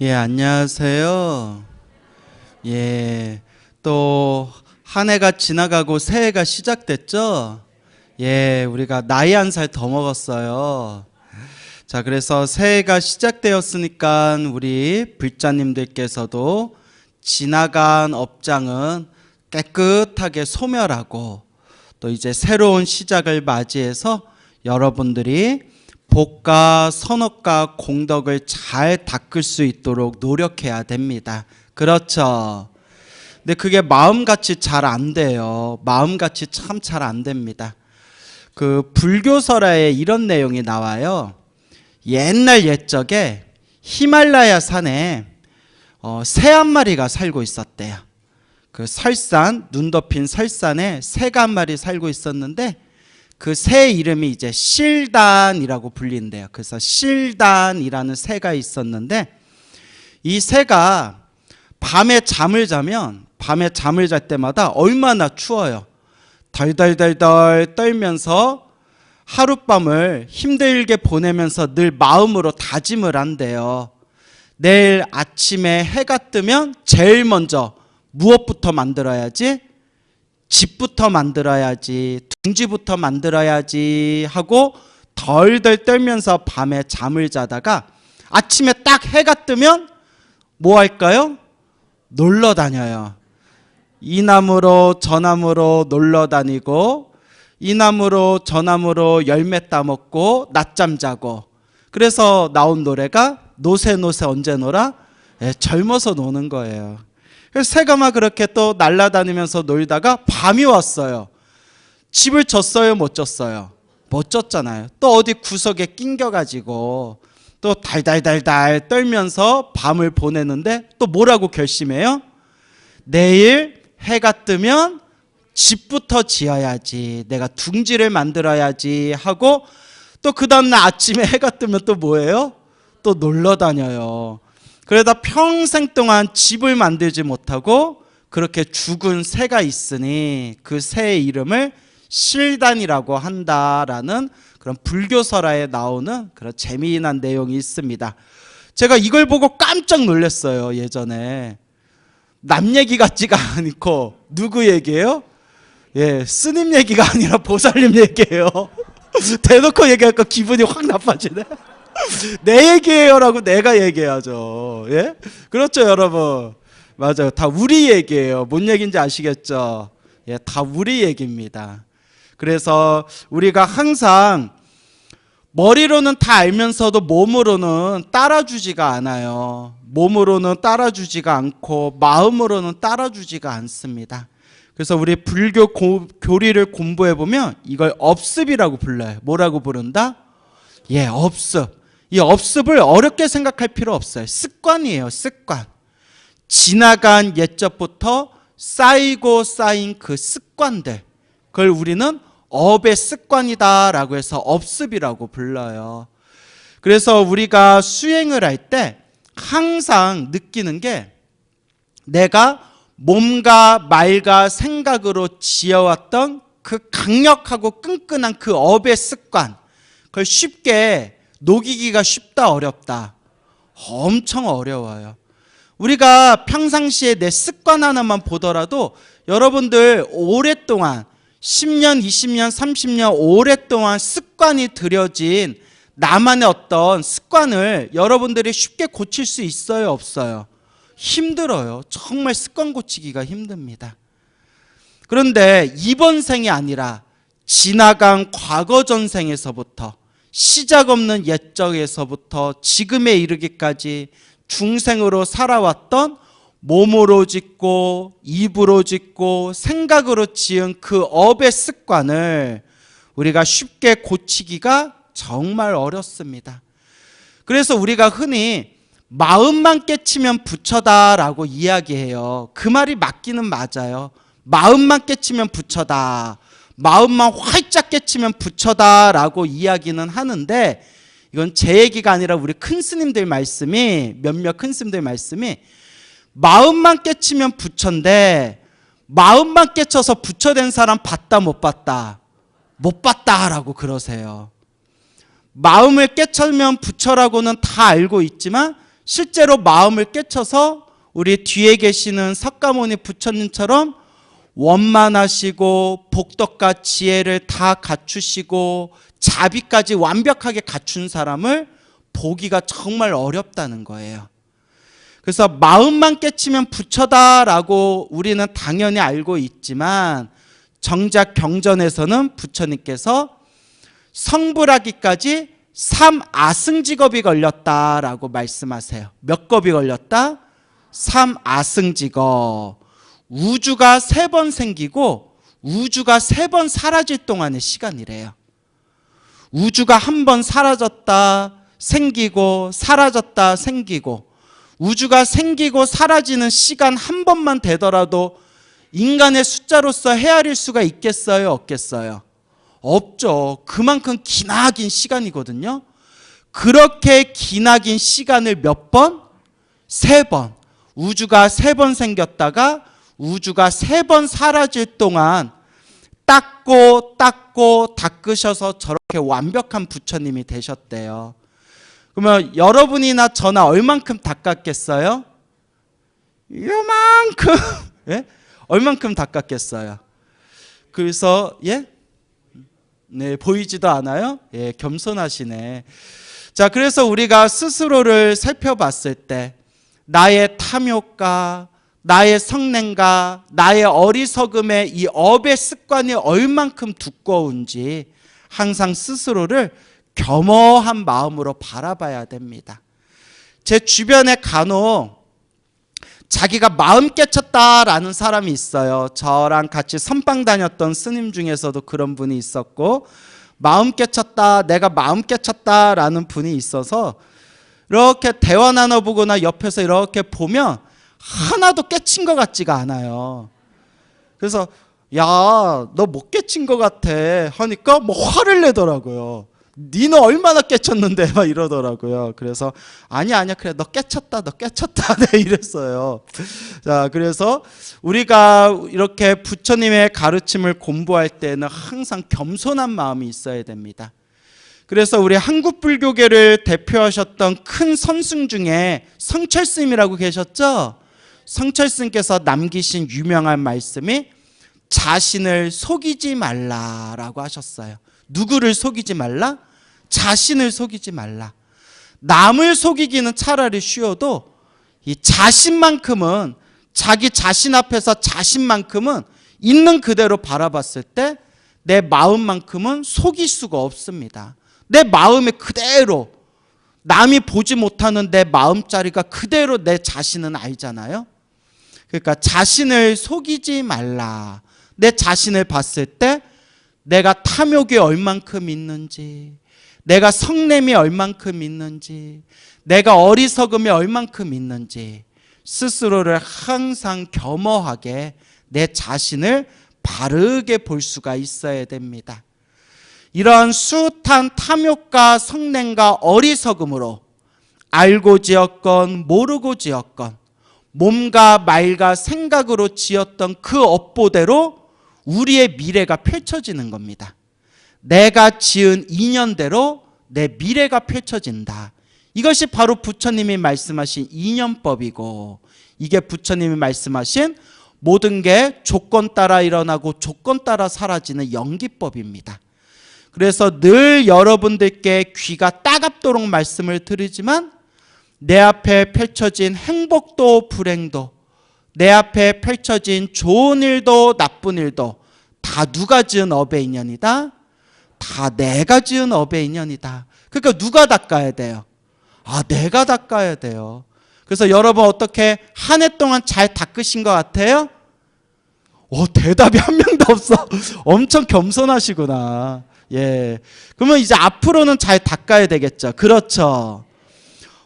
예, 안녕하세요. 예, 또 한 해가 지나가고 새해가 시작됐죠? 예, 우리가 나이 한 살 더 먹었어요. 자, 그래서 새해가 시작되었으니까 우리 불자님들께서도 지나간 업장은 깨끗하게 소멸하고 또 이제 새로운 시작을 맞이해서 여러분들이 복과 선업과 공덕을 잘 닦을 수 있도록 노력해야 됩니다. 그렇죠? 근데 그게 마음같이 잘 안 돼요. 마음같이 참 잘 안 됩니다. 그 불교설화에 이런 내용이 나와요. 옛날 옛적에 히말라야 산에 새 한 마리가 살고 있었대요. 그 설산, 눈 덮인 설산에 새가 한 마리 살고 있었는데 그 새 이름이 이제 실단이라고 불린대요. 그래서 실단이라는 새가 있었는데 이 새가 밤에 잠을 잘 때마다 얼마나 추워요. 덜덜덜덜 떨면서 하룻밤을 힘들게 보내면서 늘 마음으로 다짐을 한대요. 내일 아침에 해가 뜨면 제일 먼저 무엇부터 만들어야지? 집부터 만들어야지, 둥지부터 만들어야지 하고 덜덜 떨면서 밤에 잠을 자다가 아침에 딱 해가 뜨면 뭐 할까요? 놀러 다녀요. 이 나무로 저 나무로 놀러 다니고 이 나무로 저 나무로 열매 따먹고 낮잠 자고, 그래서 나온 노래가 노새 노새 언제 놀아? 예, 젊어서 노는 거예요. 그래서 새가 막 그렇게 또 날아다니면서 놀다가 밤이 왔어요. 집을 졌어요, 못 졌어요? 못 졌잖아요. 또 어디 구석에 낑겨가지고 또 달달달달 떨면서 밤을 보내는데 또 뭐라고 결심해요? 내일 해가 뜨면 집부터 지어야지, 내가 둥지를 만들어야지 하고 또 그 다음날 아침에 해가 뜨면 또 뭐예요? 또 놀러 다녀요. 그러다 평생 동안 집을 만들지 못하고 그렇게 죽은 새가 있으니 그 새의 이름을 실단이라고 한다라는 그런 불교설화에 나오는 그런 재미난 내용이 있습니다. 제가 이걸 보고 깜짝 놀랐어요. 예전에 남 얘기 같지가 않고 누구 얘기예요? 예, 스님 얘기가 아니라 보살님 얘기예요. 대놓고 얘기하니까 기분이 확 나빠지네. 내 얘기예요라고 내가 얘기해야죠. 예? 그렇죠, 여러분. 맞아요. 다 우리 얘기예요. 뭔 얘기인지 아시겠죠? 예, 다 우리 얘기입니다. 그래서 우리가 항상 머리로는 다 알면서도 몸으로는 따라주지가 않아요. 몸으로는 따라주지가 않고 마음으로는 따라주지가 않습니다. 그래서 우리 불교 교리를 공부해 보면 이걸 업습이라고 불러요. 뭐라고 부른다? 예, 업습. 이 업습을 어렵게 생각할 필요 없어요. 습관이에요, 습관. 지나간 옛적부터 쌓이고 쌓인 그 습관들, 그걸 우리는 업의 습관이다라고 해서 업습이라고 불러요. 그래서 우리가 수행을 할 때 항상 느끼는 게 내가 몸과 말과 생각으로 지어왔던 그 강력하고 끈끈한 그 업의 습관, 그걸 쉽게 녹이기가 쉽다 어렵다? 엄청 어려워요. 우리가 평상시에 내 습관 하나만 보더라도 여러분들 오랫동안 10년, 20년, 30년 오랫동안 습관이 들여진 나만의 어떤 습관을 여러분들이 쉽게 고칠 수 있어요, 없어요? 힘들어요. 정말 습관 고치기가 힘듭니다. 그런데 이번 생이 아니라 지나간 과거 전생에서부터 시작 없는 옛적에서부터 지금에 이르기까지 중생으로 살아왔던 몸으로 짓고 입으로 짓고 생각으로 지은 그 업의 습관을 우리가 쉽게 고치기가 정말 어렵습니다. 그래서 우리가 흔히 마음만 깨치면 부처다라고 이야기해요. 그 말이 맞기는 맞아요. 마음만 깨치면 부처다, 마음만 활짝 깨치면 부처다라고 이야기는 하는데, 이건 제 얘기가 아니라 우리 큰 스님들 말씀이, 몇몇 큰 스님들 말씀이 마음만 깨치면 부처인데 마음만 깨쳐서 부처 된 사람 봤다 못 봤다? 못 봤다라고 그러세요. 마음을 깨쳐면 부처라고는 다 알고 있지만 실제로 마음을 깨쳐서 우리 뒤에 계시는 석가모니 부처님처럼 원만하시고 복덕과 지혜를 다 갖추시고 자비까지 완벽하게 갖춘 사람을 보기가 정말 어렵다는 거예요. 그래서 마음만 깨치면 부처다라고 우리는 당연히 알고 있지만 정작 경전에서는 부처님께서 성불하기까지 3아승직업이 걸렸다라고 말씀하세요. 몇 겁이 걸렸다? 3아승직업. 우주가 3번 생기고 우주가 3번 사라질 동안의 시간이래요. 우주가 한 번 사라졌다 생기고 사라졌다 생기고, 우주가 생기고 사라지는 시간 한 번만 되더라도 인간의 숫자로서 헤아릴 수가 있겠어요? 없겠어요? 없죠. 그만큼 기나긴 시간이거든요. 그렇게 기나긴 시간을 몇 번? 3번. 우주가 3번 생겼다가 우주가 3번 사라질 동안 닦고 닦으셔서 저렇게 완벽한 부처님이 되셨대요. 그러면 여러분이나 저나 얼만큼 닦았겠어요? 요만큼. 예? 얼만큼 닦았겠어요? 그래서 네, 보이지도 않아요? 예, 겸손하시네. 자, 그래서 우리가 스스로를 살펴봤을 때 나의 탐욕과 나의 성냄과 나의 어리석음의 이 업의 습관이 얼만큼 두꺼운지 항상 스스로를 겸허한 마음으로 바라봐야 됩니다. 제 주변에 간혹 자기가 마음 깨쳤다라는 사람이 있어요. 저랑 같이 선방 다녔던 스님 중에서도 그런 분이 있었고, 마음 깨쳤다, 내가 마음 깨쳤다라는 분이 있어서 이렇게 대화 나눠보거나 옆에서 이렇게 보면 하나도 깨친 것 같지가 않아요. 그래서 야, 너 못 깨친 것 같아 하니까 뭐 화를 내더라고요. 니는 얼마나 깨쳤는데 막 이러더라고요. 그래서 아니야 그래 너 깨쳤다 네 이랬어요. 자, 그래서 우리가 이렇게 부처님의 가르침을 공부할 때는 항상 겸손한 마음이 있어야 됩니다. 그래서 우리 한국 불교계를 대표하셨던 큰 선승 중에 성철 스님이라고 계셨죠? 성철 스님께서 남기신 유명한 말씀이 자신을 속이지 말라라고 하셨어요. 누구를 속이지 말라? 자신을 속이지 말라. 남을 속이기는 차라리 쉬워도 이 자신만큼은, 자기 자신 앞에서 자신만큼은 있는 그대로 바라봤을 때 내 마음만큼은 속일 수가 없습니다. 내 마음에 그대로, 남이 보지 못하는 내 마음자리가 그대로 내 자신은 알잖아요. 그러니까 자신을 속이지 말라. 내 자신을 봤을 때 내가 탐욕이 얼만큼 있는지, 내가 성냄이 얼만큼 있는지, 내가 어리석음이 얼만큼 있는지 스스로를 항상 겸허하게 내 자신을 바르게 볼 수가 있어야 됩니다. 이런 숱한 탐욕과 성냄과 어리석음으로 알고 지었건 모르고 지었건 몸과 말과 생각으로 지었던 그 업보대로 우리의 미래가 펼쳐지는 겁니다. 내가 지은 인연대로 내 미래가 펼쳐진다. 이것이 바로 부처님이 말씀하신 인연법이고, 이게 부처님이 말씀하신 모든 게 조건 따라 일어나고 조건 따라 사라지는 연기법입니다. 그래서 늘 여러분들께 귀가 따갑도록 말씀을 드리지만, 내 앞에 펼쳐진 행복도 불행도, 내 앞에 펼쳐진 좋은 일도 나쁜 일도 다 누가 지은 업의 인연이다? 다 내가 지은 업의 인연이다. 그러니까 누가 닦아야 돼요? 내가 닦아야 돼요. 그래서 여러분 어떻게 한 해 동안 잘 닦으신 것 같아요? 대답이 한 명도 없어. 엄청 겸손하시구나. 예. 그러면 이제 앞으로는 잘 닦아야 되겠죠. 그렇죠.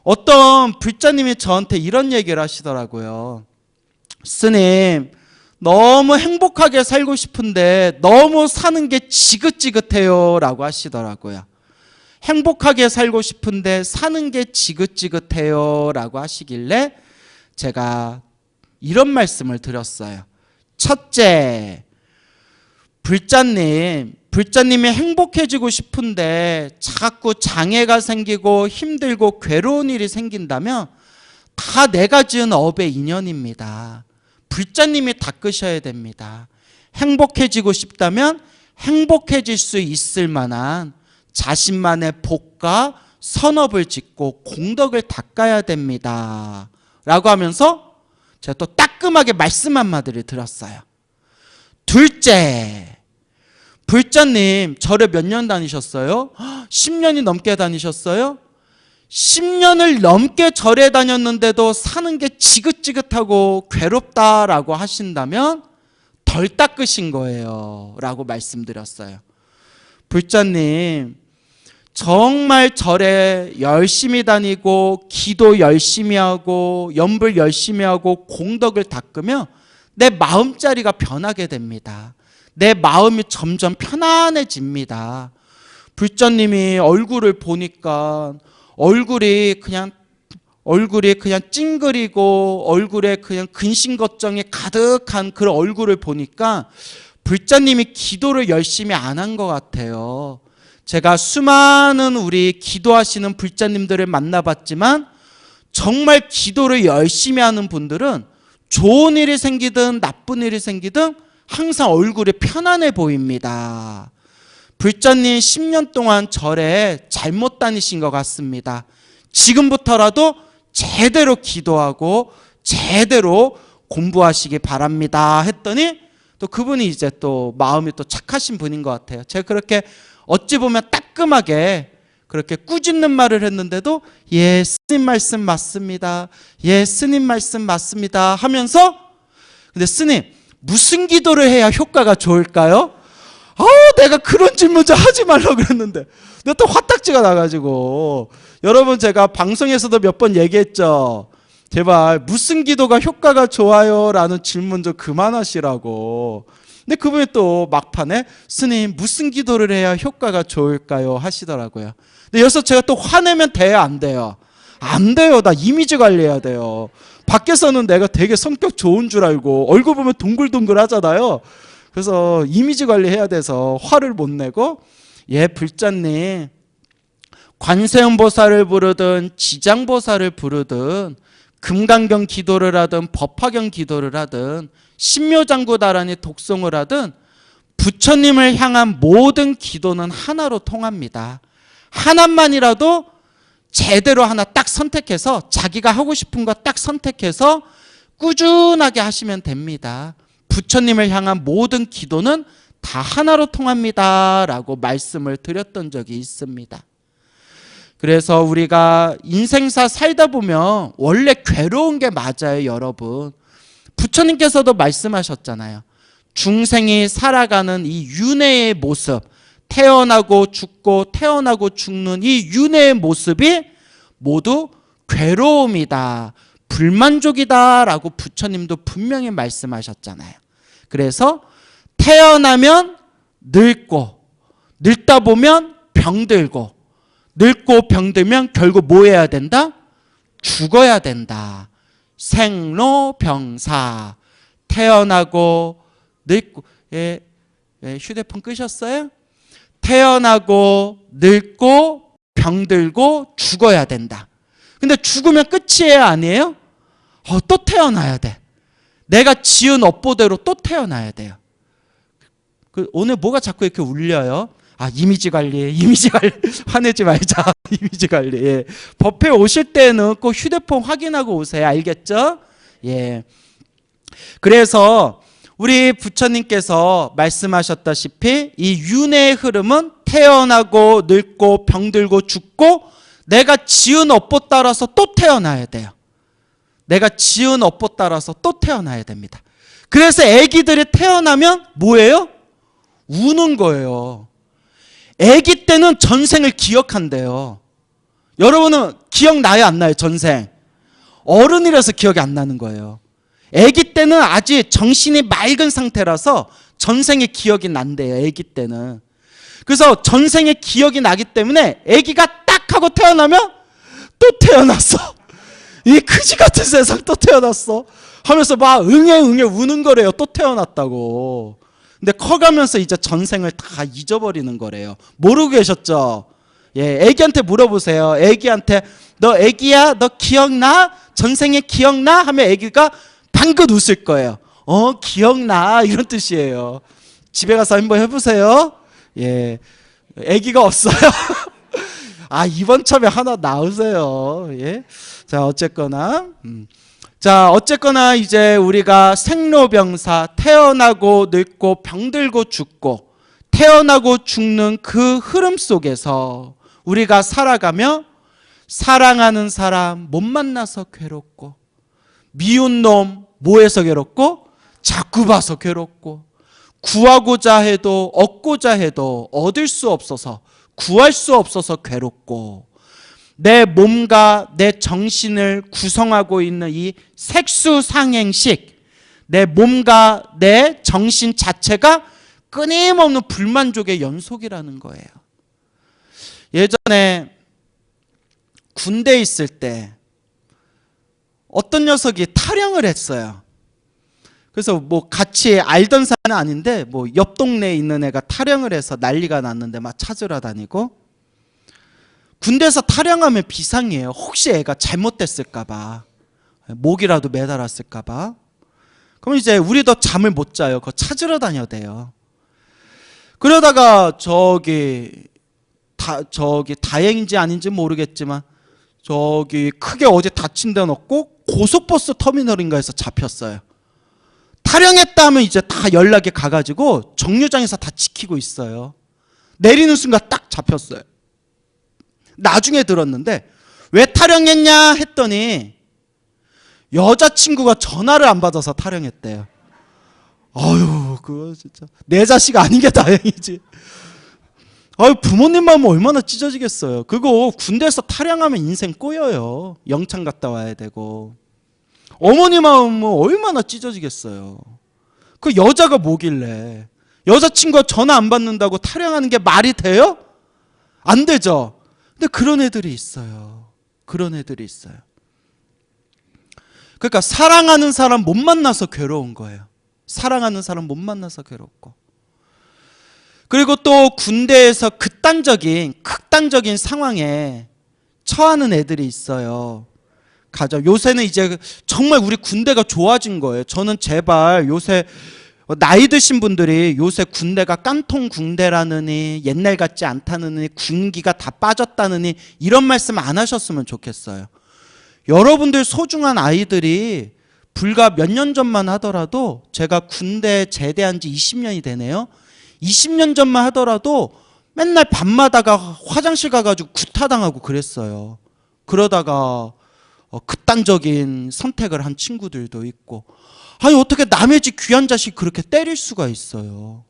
어떤 불자님이 저한테 이런 얘기를 하시더라고요. 스님, 너무 행복하게 살고 싶은데 너무 사는 게 지긋지긋해요 라고 하시더라고요. 행복하게 살고 싶은데 사는 게 지긋지긋해요 라고 하시길래 제가 이런 말씀을 드렸어요. 첫째, 불자님이 행복해지고 싶은데 자꾸 장애가 생기고 힘들고 괴로운 일이 생긴다면 다 내가 지은 업의 인연입니다. 불자님이 닦으셔야 됩니다. 행복해지고 싶다면 행복해질 수 있을 만한 자신만의 복과 선업을 짓고 공덕을 닦아야 됩니다. 라고 하면서 제가 또 따끔하게 말씀 한마디를 들었어요. 둘째, 불자님 절에 몇 년 다니셨어요? 10년이 넘게 다니셨어요? 10년을 넘게 절에 다녔는데도 사는 게 지긋지긋하고 괴롭다라고 하신다면 덜 닦으신 거예요 라고 말씀드렸어요. 불자님 정말 절에 열심히 다니고 기도 열심히 하고 염불 열심히 하고 공덕을 닦으면 내 마음자리가 변하게 됩니다. 내 마음이 점점 편안해집니다. 불자님이 얼굴을 보니까 얼굴이 그냥 찡그리고 얼굴에 그냥 근심걱정이 가득한 그런 얼굴을 보니까 불자님이 기도를 열심히 안 한 것 같아요. 제가 수많은 우리 기도하시는 불자님들을 만나봤지만 정말 기도를 열심히 하는 분들은 좋은 일이 생기든 나쁜 일이 생기든 항상 얼굴이 편안해 보입니다. 불자님 10년 동안 절에 잘못 다니신 것 같습니다. 지금부터라도 제대로 기도하고 제대로 공부하시기 바랍니다 했더니 또 그분이 이제 또 마음이 또 착하신 분인 것 같아요. 제가 그렇게 어찌 보면 따끔하게 그렇게 꾸짖는 말을 했는데도 예 스님 말씀 맞습니다. 예 스님 말씀 맞습니다 하면서 근데 스님 무슨 기도를 해야 효과가 좋을까요? 내가 그런 질문 좀 하지 말라고 그랬는데 내가 또 화딱지가 나가지고 여러분 제가 방송에서도 몇 번 얘기했죠. 제발 무슨 기도가 효과가 좋아요? 라는 질문 좀 그만하시라고. 근데 그분이 또 막판에 스님 무슨 기도를 해야 효과가 좋을까요? 하시더라고요. 근데 여기서 제가 또 화내면 돼요? 안 돼요? 안 돼요. 나 이미지 관리해야 돼요. 밖에서는 내가 되게 성격 좋은 줄 알고 얼굴 보면 동글동글 하잖아요. 그래서 이미지 관리해야 돼서 화를 못 내고 예 불자님 관세음보살을 부르든 지장보살을 부르든 금강경 기도를 하든 법화경 기도를 하든 신묘장구다라니 독송을 하든 부처님을 향한 모든 기도는 하나로 통합니다. 하나만이라도 제대로 하나 딱 선택해서 자기가 하고 싶은 거 딱 선택해서 꾸준하게 하시면 됩니다. 부처님을 향한 모든 기도는 다 하나로 통합니다 라고 말씀을 드렸던 적이 있습니다. 그래서 우리가 인생사 살다 보면 원래 괴로운 게 맞아요 여러분. 부처님께서도 말씀하셨잖아요. 중생이 살아가는 이 윤회의 모습, 태어나고 죽고 태어나고 죽는 이 윤회의 모습이 모두 괴로움이다, 불만족이다 라고 부처님도 분명히 말씀하셨잖아요. 그래서 태어나면 늙고 늙다 보면 병들고 늙고 병들면 결국 뭐 해야 된다? 죽어야 된다. 생로병사. 태어나고 늙고 휴대폰 끄셨어요? 태어나고 늙고 병들고 죽어야 된다. 근데 죽으면 끝이에요 아니에요? 또 태어나야 돼. 내가 지은 업보대로 또 태어나야 돼요. 오늘 뭐가 자꾸 이렇게 울려요? 이미지 관리 화내지 말자. 이미지 관리. 예. 법회 오실 때는 꼭 휴대폰 확인하고 오세요. 알겠죠? 예. 그래서 우리 부처님께서 말씀하셨다시피 이 윤회의 흐름은 태어나고 늙고 병들고 죽고 내가 지은 업보 따라서 또 태어나야 돼요. 내가 지은 업보 따라서 또 태어나야 됩니다. 그래서 아기들이 태어나면 뭐예요? 우는 거예요. 아기 때는 전생을 기억한대요. 여러분은 기억나요 안 나요? 전생. 어른이라서 기억이 안 나는 거예요. 아기 때는 아직 정신이 맑은 상태라서 전생의 기억이 난대요. 아기 때는. 그래서 전생의 기억이 나기 때문에 아기가 딱 하고 태어나면 또 태어났어. 이 그지 같은 세상 또 태어났어 하면서 막 응애 우는 거래요. 또 태어났다고. 근데 커가면서 이제 전생을 다 잊어버리는 거래요. 모르고 계셨죠? 예, 애기한테 물어보세요. 애기한테 너 애기야? 너 기억나? 전생에 기억나? 하면 애기가 방긋 웃을 거예요. 기억나 이런 뜻이에요. 집에 가서 한번 해보세요. 예, 애기가 없어요. 아, 이번 참에 하나 낳으세요. 예, 자 어쨌거나 이제 우리가 생로병사, 태어나고 늙고 병들고 죽고 태어나고 죽는 그 흐름 속에서 우리가 살아가며 사랑하는 사람 못 만나서 괴롭고, 미운 놈 뭐해서 괴롭고, 자꾸 봐서 괴롭고, 구하고자 해도 얻고자 해도 얻을 수 없어서, 구할 수 없어서 괴롭고, 내 몸과 내 정신을 구성하고 있는 이 색수상행식, 내 몸과 내 정신 자체가 끊임없는 불만족의 연속이라는 거예요. 예전에 군대에 있을 때 어떤 녀석이 타령을 했어요. 그래서 뭐 같이 알던 사람은 아닌데 뭐 옆 동네에 있는 애가 타령을 해서 난리가 났는데 막 찾으러 다니고, 군대에서 타령하면 비상이에요. 혹시 애가 잘못됐을까 봐, 목이라도 매달았을까 봐. 그럼 이제 우리도 잠을 못 자요. 그거 찾으러 다녀야 돼요. 그러다가 저기 다행인지 아닌지 모르겠지만 저기 크게 어디 다친 데는 없고 고속버스 터미널인가에서 잡혔어요. 타령했다 하면 이제 다 연락이 가가지고 정류장에서 다 지키고 있어요. 내리는 순간 딱 잡혔어요. 나중에 들었는데 왜 타령했냐 했더니 여자친구가 전화를 안 받아서 타령했대요. 아유, 그거 진짜 내 자식 아닌 게 다행이지. 아유, 부모님 마음은 얼마나 찢어지겠어요. 그거 군대에서 타령하면 인생 꼬여요. 영창 갔다 와야 되고. 어머니 마음은 얼마나 찢어지겠어요. 그 여자가 뭐길래 여자친구가 전화 안 받는다고 타령하는 게 말이 돼요? 안 되죠. 근데 그런 애들이 있어요. 그런 애들이 있어요. 그러니까 사랑하는 사람 못 만나서 괴로운 거예요. 사랑하는 사람 못 만나서 괴롭고. 그리고 또 군대에서 극단적인 상황에 처하는 애들이 있어요. 요새는 이제 정말 우리 군대가 좋아진 거예요. 저는 제발 요새 나이 드신 분들이 요새 군대가 깡통 군대라느니 옛날 같지 않다느니 군기가 다 빠졌다느니 이런 말씀 안 하셨으면 좋겠어요. 여러분들 소중한 아이들이 불과 몇 년 전만 하더라도, 제가 군대 제대한 지 20년이 되네요. 20년 전만 하더라도 맨날 밤마다가 화장실 가가지고 구타당하고 그랬어요. 그러다가 극단적인 선택을 한 친구들도 있고. 아니, 어떻게 남의 집 귀한 자식 그렇게 때릴 수가 있어요.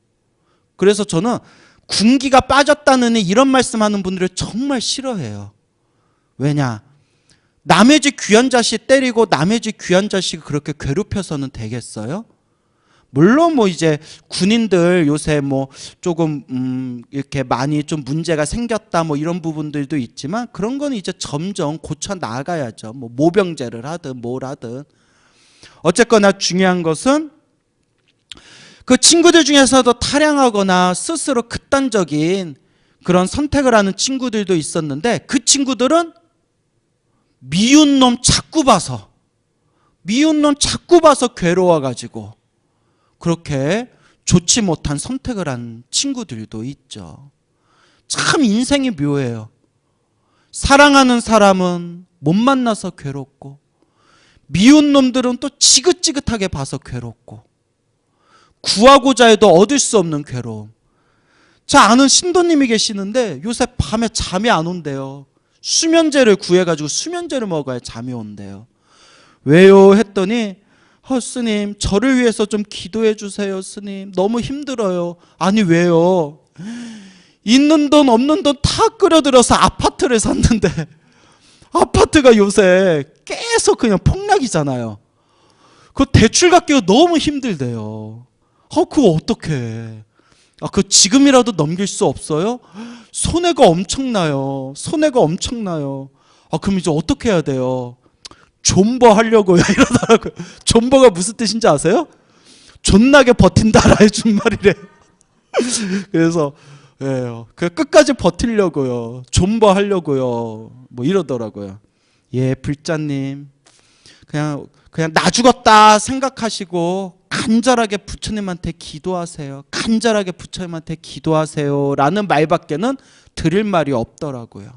그래서 저는 군기가 빠졌다느니 이런 말씀하는 분들을 정말 싫어해요. 왜냐? 남의 집 귀한 자식 때리고 남의 집 귀한 자식을 그렇게 괴롭혀서는 되겠어요? 물론 뭐 이제 군인들 요새 뭐 조금 이렇게 많이 좀 문제가 생겼다 뭐 이런 부분들도 있지만, 그런 건 이제 점점 고쳐 나가야죠. 뭐 모병제를 하든 뭘 하든. 어쨌거나 중요한 것은 그 친구들 중에서도 타령하거나 스스로 극단적인 그런 선택을 하는 친구들도 있었는데, 그 친구들은 미운 놈 자꾸 봐서 괴로워가지고 그렇게 좋지 못한 선택을 한 친구들도 있죠. 참 인생이 묘해요. 사랑하는 사람은 못 만나서 괴롭고, 미운 놈들은 또 지긋지긋하게 봐서 괴롭고, 구하고자 해도 얻을 수 없는 괴로움. 제 아는 신도님이 계시는데 요새 밤에 잠이 안 온대요. 수면제를 구해가지고 수면제를 먹어야 잠이 온대요. 왜요? 했더니 스님, 저를 위해서 좀 기도해 주세요. 스님, 너무 힘들어요. 아니, 왜요? 있는 돈 없는 돈 다 끌어들여서 아파트를 샀는데 아파트가 요새 계속 그냥 폭락이잖아요. 그 대출 갚기가 너무 힘들대요. 그거 어떡해. 그 지금이라도 넘길 수 없어요? 손해가 엄청나요. 그럼 이제 어떻게 해야 돼요? 존버 하려고요. 이러더라고요. 존버가 무슨 뜻인지 아세요? 존나게 버틴다라의 준말이래. 그래서 예, 그 끝까지 버티려고요. 존버하려고요. 뭐 이러더라고요. 예, 불자님. 그냥 나 죽었다 생각하시고 간절하게 부처님한테 기도하세요. 간절하게 부처님한테 기도하세요. 라는 말밖에는 드릴 말이 없더라고요.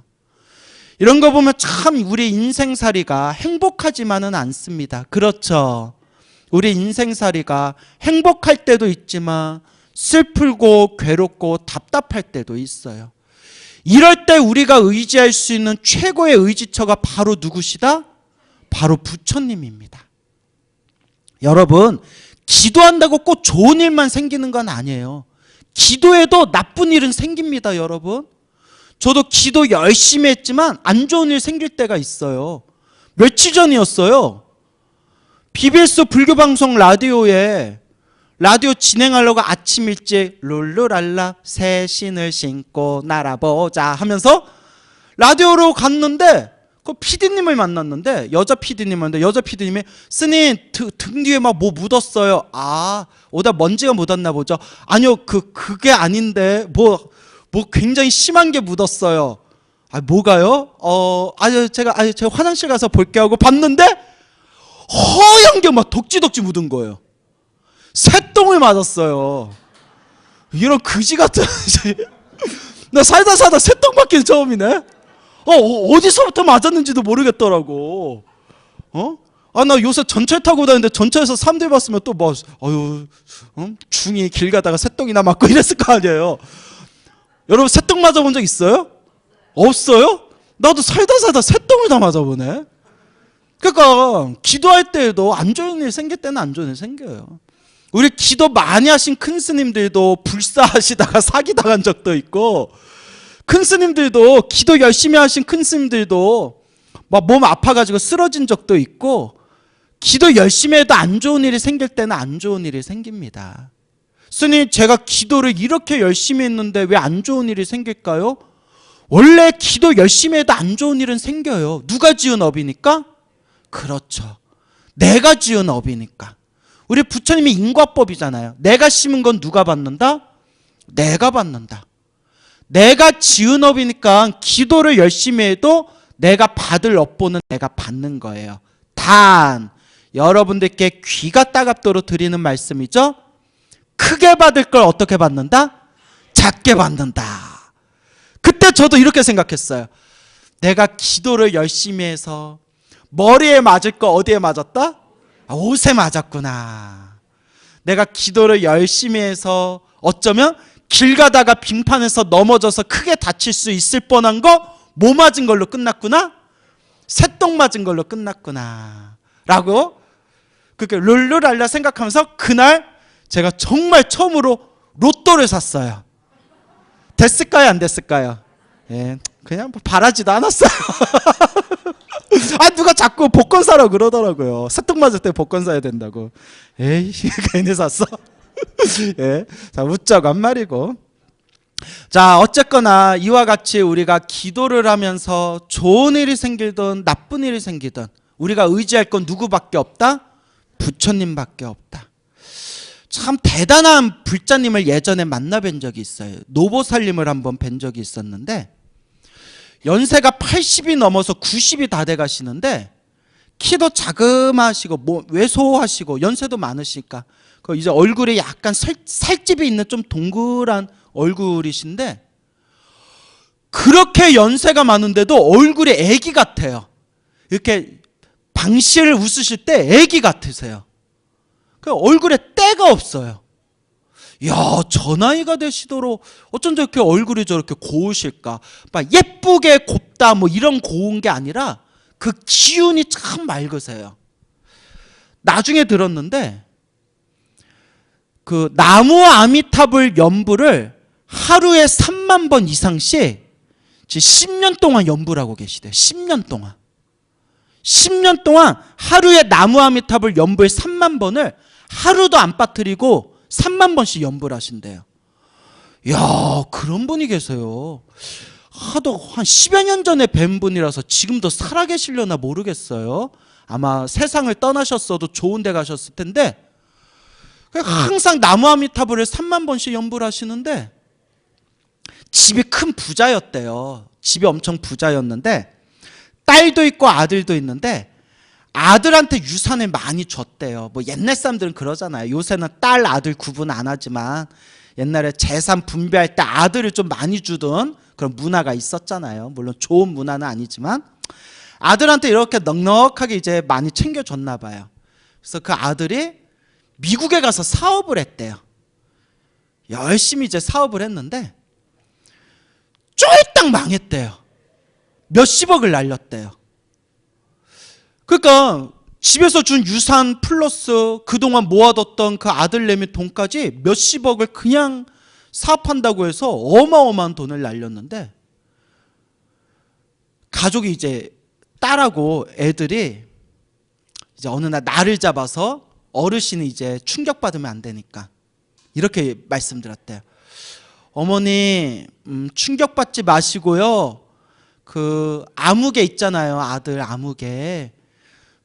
이런 거 보면 참 우리 인생살이가 행복하지만은 않습니다. 그렇죠. 우리 인생살이가 행복할 때도 있지만 슬프고 괴롭고 답답할 때도 있어요. 이럴 때 우리가 의지할 수 있는 최고의 의지처가 바로 누구시다? 바로 부처님입니다. 여러분, 기도한다고 꼭 좋은 일만 생기는 건 아니에요. 기도해도 나쁜 일은 생깁니다, 여러분. 저도 기도 열심히 했지만 안 좋은 일 생길 때가 있어요. 며칠 전이었어요. BBS 불교방송 라디오에 라디오 진행하려고 아침 일찍 룰루랄라 새 신을 신고 날아보자 하면서 라디오로 갔는데 그 PD님을 만났는데 여자 PD님인데 여자 PD님이 스님 등 뒤에 막 뭐 묻었어요. 아, 오다 먼지가 묻었나 보죠. 아니요, 그게 아닌데 뭐 굉장히 심한 게 묻었어요. 아, 뭐가요? 제가 화장실 가서 볼게 하고 봤는데 허연 게 막 덕지덕지 묻은 거예요. 새똥을 맞았어요. 이런 그지 같은 나 살다 새똥 맞기는 처음이네. 어디서부터 맞았는지도 모르겠더라고. 나 요새 전철 타고 다니는데 전철에서 사람들 봤으면 또 뭐 중이 길 가다가 새똥이나 맞고 이랬을 거 아니에요. 여러분 새똥 맞아본 적 있어요? 없어요? 나도 살다 새똥을 다 맞아보네. 그러니까 기도할 때에도 안 좋은 일 생길 때는 안 좋은 일 생겨요. 우리 기도 많이 하신 큰 스님들도 불사하시다가 사기당한 적도 있고, 큰 스님들도 기도 열심히 하신 큰 스님들도 막 몸 아파가지고 쓰러진 적도 있고, 기도 열심히 해도 안 좋은 일이 생길 때는 안 좋은 일이 생깁니다. 스님, 제가 기도를 이렇게 열심히 했는데 왜 안 좋은 일이 생길까요? 원래 기도 열심히 해도 안 좋은 일은 생겨요. 누가 지은 업이니까? 그렇죠. 내가 지은 업이니까. 우리 부처님이 인과법이잖아요. 내가 심은 건 누가 받는다? 내가 받는다. 내가 지은 업이니까 기도를 열심히 해도 내가 받을 업보는 내가 받는 거예요. 단, 여러분들께 귀가 따갑도록 드리는 말씀이죠. 크게 받을 걸 어떻게 받는다? 작게 받는다. 그때 저도 이렇게 생각했어요. 내가 기도를 열심히 해서 머리에 맞을 거 어디에 맞았다? 옷에 맞았구나. 내가 기도를 열심히 해서 어쩌면 길 가다가 빙판에서 넘어져서 크게 다칠 수 있을 뻔한 거 뭐 맞은 걸로 끝났구나? 새똥 맞은 걸로 끝났구나 라고 그렇게 룰루랄라 생각하면서 그날 제가 정말 처음으로 로또를 샀어요. 됐을까요? 안 됐을까요? 예, 그냥 뭐 바라지도 않았어요. 누가 자꾸 복권 사라고 그러더라고요. 새똥 맞을 때 복권 사야 된다고. 에이, 괜히 샀어. 예, 자, 웃자고 한 말이고. 자, 어쨌거나 이와 같이 우리가 기도를 하면서 좋은 일이 생기든 나쁜 일이 생기든 우리가 의지할 건 누구밖에 없다? 부처님밖에 없다. 참 대단한 불자님을 예전에 만나뵌 적이 있어요. 노보살님을 한번 뵌 적이 있었는데 연세가 80이 넘어서 90이 다 돼 가시는데 키도 자그마하시고 왜소하시고 연세도 많으시니까 이제 얼굴에 약간 살집이 있는 좀 동그란 얼굴이신데 그렇게 연세가 많은데도 얼굴이 애기 같아요. 이렇게 방실 웃으실 때 애기 같으세요. 얼굴에 때가 없어요. 야, 저 나이가 되시도록 어쩐 저렇게 얼굴이 저렇게 고우실까? 막 예쁘게 곱다 뭐 이런 고운 게 아니라 그 기운이 참 맑으세요. 나중에 들었는데 그 나무 아미타불 연불을 하루에 3만 번 이상씩 10년 동안 연불 하고 계시대요. 10년 동안. 10년 동안 하루에 나무 아미타불 연불 3만 번을 하루도 안 빠뜨리고 3만 번씩 연불하신대요. 이야, 그런 분이 계세요. 하도 한 10여 년 전에 뵌 분이라서 지금도 살아계시려나 모르겠어요. 아마 세상을 떠나셨어도 좋은 데 가셨을 텐데 항상 나무 아미타불을 3만 번씩 연불하시는데 집이 큰 부자였대요. 집이 엄청 부자였는데 딸도 있고 아들도 있는데 아들한테 유산을 많이 줬대요. 뭐 옛날 사람들은 그러잖아요. 요새는 딸 아들 구분 안 하지만 옛날에 재산 분배할 때 아들을 좀 많이 주던 그런 문화가 있었잖아요. 물론 좋은 문화는 아니지만 아들한테 이렇게 넉넉하게 이제 많이 챙겨줬나 봐요. 그래서 그 아들이 미국에 가서 사업을 했대요. 열심히 이제 사업을 했는데 쫄딱 망했대요. 몇십억을 날렸대요. 그러니까 집에서 준 유산 플러스 그동안 모아뒀던 그 아들내미 돈까지 몇십억을 그냥 사업한다고 해서 어마어마한 돈을 날렸는데 가족이 이제 딸하고 애들이 이제 어느 날 날을 잡아서 어르신이 이제 충격받으면 안 되니까 이렇게 말씀드렸대요. 어머니 충격받지 마시고요. 그 아무개 있잖아요. 아들 아무개.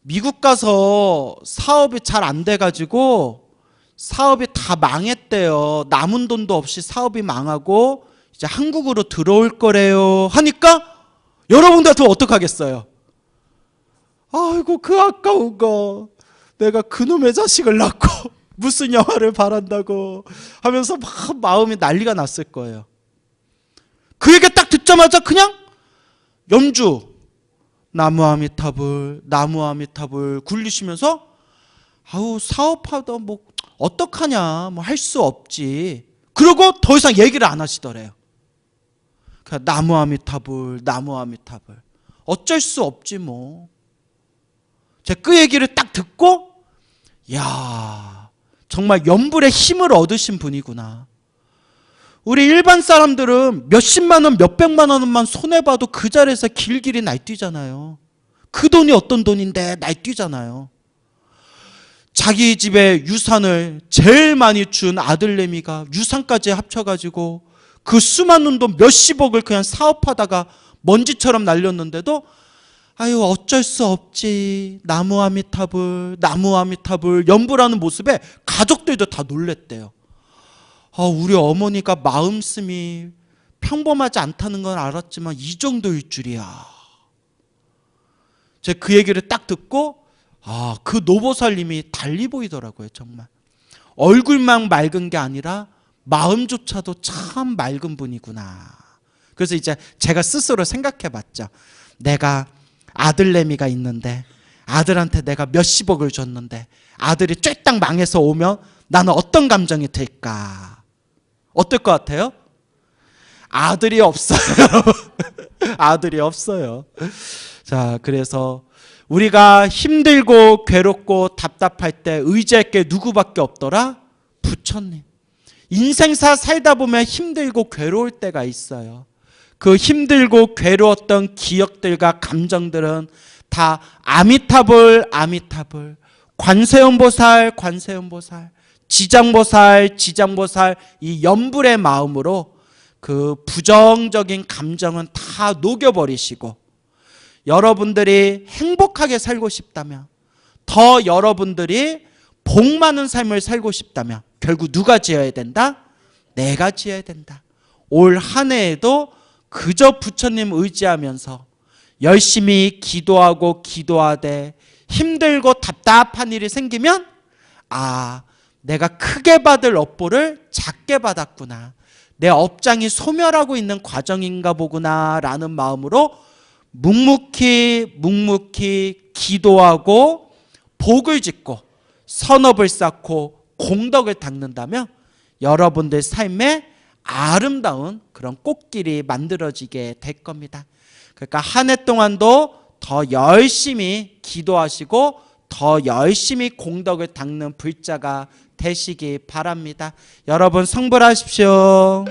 미국 가서 사업이 잘 안 돼가지고 사업이 다 망했대요. 남은 돈도 없이 사업이 망하고 이제 한국으로 들어올 거래요. 하니까 여러분들도 어떡하겠어요? 아이고 그 아까운 거 내가 그놈의 자식을 낳고 무슨 영화를 바란다고 하면서 막 마음이 난리가 났을 거예요. 그 얘기 딱 듣자마자 그냥 연주 나무 아미타불 나무 아미타불 굴리시면서 아우 사업하다 뭐 어떡하냐 뭐 할 수 없지. 그러고 더 이상 얘기를 안 하시더래요. 그냥 나무 아미타불 나무 아미타불 어쩔 수 없지 뭐. 제가 그 얘기를 딱 듣고 야 정말 연불의 힘을 얻으신 분이구나. 우리 일반 사람들은 몇십만 원, 몇백만 원만 손해봐도 그 자리에서 길길이 날뛰잖아요. 그 돈이 어떤 돈인데 날뛰잖아요. 자기 집에 유산을 제일 많이 준 아들내미가 유산까지 합쳐가지고 그 수많은 돈 몇십억을 그냥 사업하다가 먼지처럼 날렸는데도 아유 어쩔 수 없지 나무 아미타불 나무 아미타불 연불하는 모습에 가족들도 다 놀랬대요. 우리 어머니가 마음씀이 평범하지 않다는 건 알았지만 이 정도일 줄이야. 제가 그 얘기를 딱 듣고 그 노보살님이 달리 보이더라고요. 정말 얼굴만 맑은 게 아니라 마음조차도 참 맑은 분이구나. 그래서 이제 제가 스스로 생각해 봤죠. 내가 아들내미가 있는데 아들한테 내가 몇십억을 줬는데 아들이 쬐딱 망해서 오면 나는 어떤 감정이 들까? 어떨 것 같아요? 아들이 없어요. 아들이 없어요. 자, 그래서 우리가 힘들고 괴롭고 답답할 때 의지할 게 누구밖에 없더라? 부처님. 인생사 살다 보면 힘들고 괴로울 때가 있어요. 그 힘들고 괴로웠던 기억들과 감정들은 다 아미타불 아미타불, 관세음보살 관세음보살, 지장보살 지장보살 이 연불의 마음으로 그 부정적인 감정은 다 녹여버리시고 여러분들이 행복하게 살고 싶다면, 더 여러분들이 복 많은 삶을 살고 싶다면 결국 누가 지어야 된다? 내가 지어야 된다. 올 한 해에도 그저 부처님 의지하면서 열심히 기도하고 기도하되 힘들고 답답한 일이 생기면 내가 크게 받을 업보를 작게 받았구나. 내 업장이 소멸하고 있는 과정인가 보구나 라는 마음으로 묵묵히 기도하고 복을 짓고 선업을 쌓고 공덕을 닦는다면 여러분들 삶에 아름다운 그런 꽃길이 만들어지게 될 겁니다. 그러니까 한 해 동안도 더 열심히 기도하시고 더 열심히 공덕을 닦는 불자가 되시기 바랍니다. 여러분 성불하십시오.